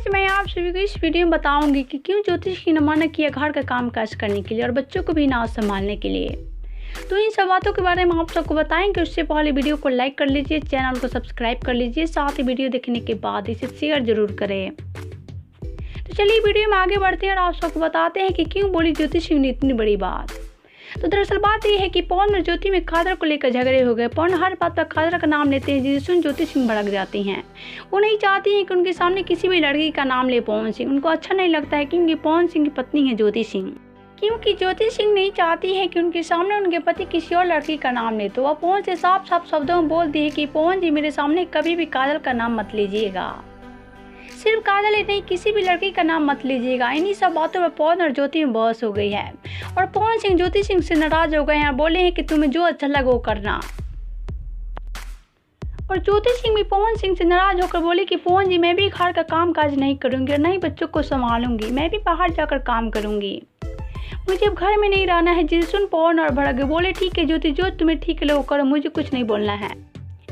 आज मैं आप सभी को इस वीडियो में बताऊंगी कि क्यों ज्योतिष की न मना किया घर का काम काज करने के लिए और बच्चों को भी ना संभालने के लिए। तो इन सब बातों के बारे में आप सबको बताएंगे। उससे पहले वीडियो को लाइक कर लीजिए, चैनल को सब्सक्राइब कर लीजिए, साथ ही वीडियो देखने के बाद इसे शेयर जरूर करें। तो चलिए वीडियो में आगे बढ़ते हैं और आप सबको बताते हैं कि क्यों बोली ज्योतिष ने इतनी बड़ी बात। तो दरअसल बात यह है कि पवन और ज्योति में कादर को लेकर झगड़े हो गए। पवन हर बात पर कादर का नाम लेते हैं, जिसे सुन ज्योति सिंह भड़क जाती हैं। वो नहीं चाहती हैं कि उनके सामने किसी भी लड़की का नाम ले पवन सिंह। उनको अच्छा नहीं लगता है क्योंकि पवन सिंह की पत्नी है ज्योति सिंह। क्योंकि ज्योति सिंह नहीं चाहती है कि उनके सामने उनके पति किसी और लड़की का नाम ले, तो वह पवन से साफ साफ शब्दों में बोलती है कि पवन जी मेरे सामने कभी भी काजल का नाम मत लीजिएगा। सिर्फ काजल ही नहीं, किसी भी लड़की का नाम मत लीजिएगा। इन्हीं सब बातों पर पवन और ज्योति में बहस हो गई है और पवन सिंह ज्योति सिंह से नाराज हो गए हैं और बोले हैं कि तुम्हें जो अच्छा लगे वो करना। और ज्योति सिंह भी पवन सिंह से नाराज होकर बोले कि पवन जी मैं भी घर का काम काज नहीं करूंगी और नहीं बच्चों को संभालूंगी, मैं भी बाहर जाकर काम करूंगी, मुझे अब घर में नहीं रहना है। जिसे सुन पवन और भड़क गए। बोले ठीक है ज्योति, जो तुम्हें ठीक लगे वो करो, मुझे कुछ नहीं बोलना है,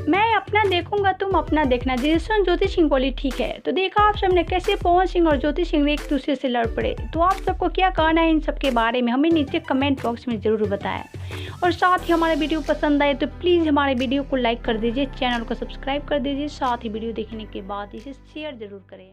मैं अपना देखूंगा, तुम अपना देखना। जिसे सुन ज्योति सिंह बोली ठीक है। तो देखा आप सबने कैसे पवन सिंह और ज्योति सिंह एक दूसरे से लड़ पड़े। तो आप सबको क्या कहना है इन सब के बारे में, हमें नीचे कमेंट बॉक्स में जरूर बताएं। और साथ ही हमारा वीडियो पसंद आए तो प्लीज़ हमारे वीडियो को लाइक कर दीजिए, चैनल को सब्सक्राइब कर दीजिए, साथ ही वीडियो देखने के बाद इसे शेयर जरूर करें।